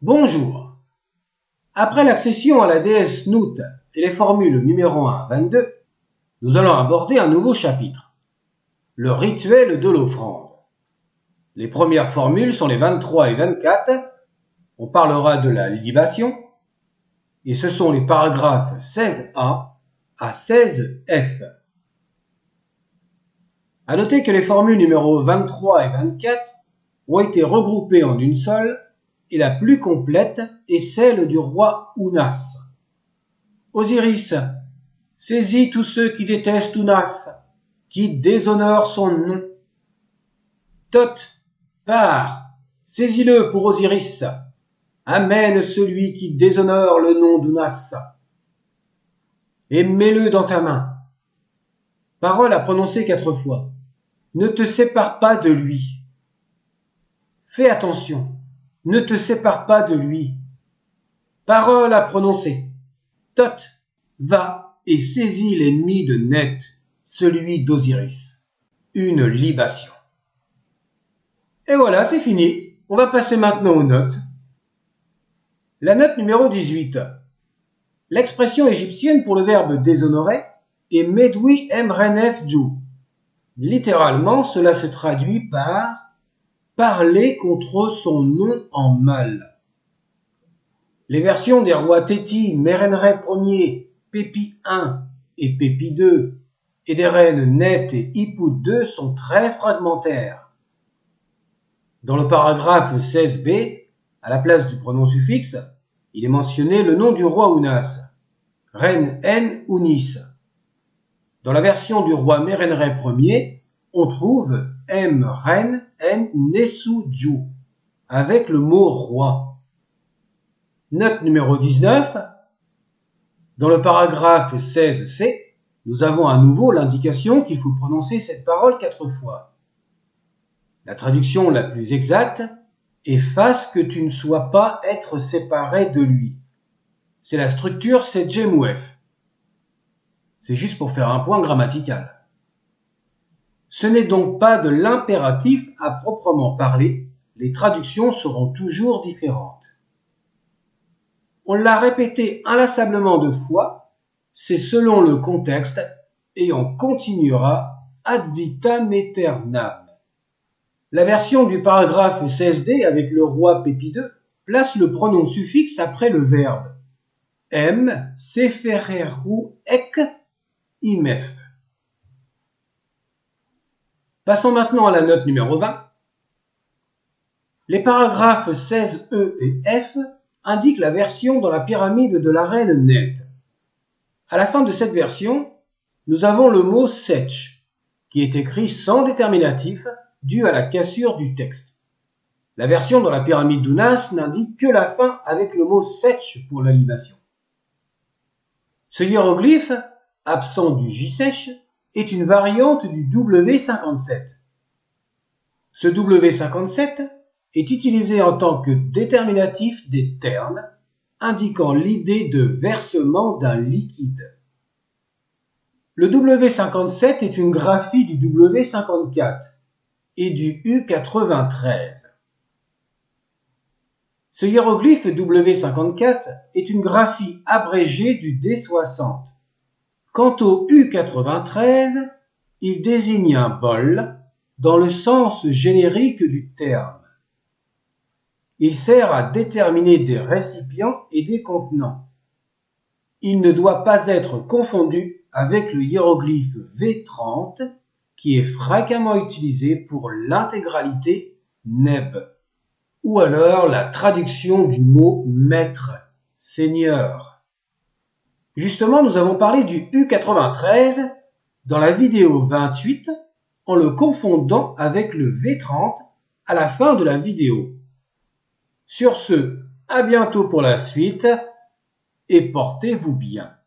Bonjour. Après l'accession à la déesse Nout et les formules numéro 1 à 22, nous allons aborder un nouveau chapitre, le rituel de l'offrande. Les premières formules sont les 23 et 24, on parlera de la libation, et ce sont les paragraphes 16a à 16f. À noter que les formules numéro 23 et 24 ont été regroupées en une seule, et la plus complète est celle du roi Ounas. Osiris, saisis tous ceux qui détestent Ounas, qui déshonorent son nom. Thoth, pars, saisis-le pour Osiris. Amène celui qui déshonore le nom d'Ounas. Et mets-le dans ta main. Parole à prononcer 4 fois. Ne te sépare pas de lui. Fais attention. Ne te sépare pas de lui. Parole à prononcer. Thoth, va et saisis l'ennemi de Net, celui d'Osiris. Une libation. Et voilà, c'est fini. On va passer maintenant aux notes. La note numéro 18. L'expression égyptienne pour le verbe déshonorer est Medwi Emrenef Ju. Littéralement, cela se traduit par parler contre son nom en mal. Les versions des rois Téti, Mérenrê Ier, Pépi I et Pépi II, et des reines Net et Hippout II sont très fragmentaires. Dans le paragraphe 16b, à la place du pronom suffixe, il est mentionné le nom du roi Ounas, reine N Ounis. Dans la version du roi Mérenrê Ier, on trouve M reine N Nessou Djou, avec le mot roi. Note numéro 19. Dans le paragraphe 16c, nous avons à nouveau l'indication qu'il faut prononcer cette parole 4 fois. La traduction la plus exacte est « fasse que tu ne sois pas être séparé de lui ». C'est la structure Sedjemouf. C'est juste pour faire un point grammatical. Ce n'est donc pas de l'impératif à proprement parler, les traductions seront toujours différentes. On l'a répété inlassablement 2 fois, c'est selon le contexte et on continuera ad vitam aeternam. La version du paragraphe 16d avec le roi Pépi II place le pronom suffixe après le verbe. M sefereru ek imef. Passons maintenant à la note numéro 20. Les paragraphes 16e et f indiquent la version dans la pyramide de la reine Net. À la fin de cette version, nous avons le mot Setch, qui est écrit sans déterminatif, dû à la cassure du texte. La version dans la pyramide d'Ounas n'indique que la fin avec le mot Setch pour la libation. Ce hiéroglyphe, absent du J-sèche, est une variante du W57. Ce W57 est utilisé en tant que déterminatif des termes, indiquant l'idée de versement d'un liquide. Le W57 est une graphie du W54 et du U93. Ce hiéroglyphe W54 est une graphie abrégée du D60. Quant au U93, il désigne un bol dans le sens générique du terme. Il sert à déterminer des récipients et des contenants. Il ne doit pas être confondu avec le hiéroglyphe V30 qui est fréquemment utilisé pour l'intégralité Neb, ou alors la traduction du mot maître, seigneur. Justement, nous avons parlé du U93 dans la vidéo 28 en le confondant avec le V30 à la fin de la vidéo. Sur ce, à bientôt pour la suite et portez-vous bien.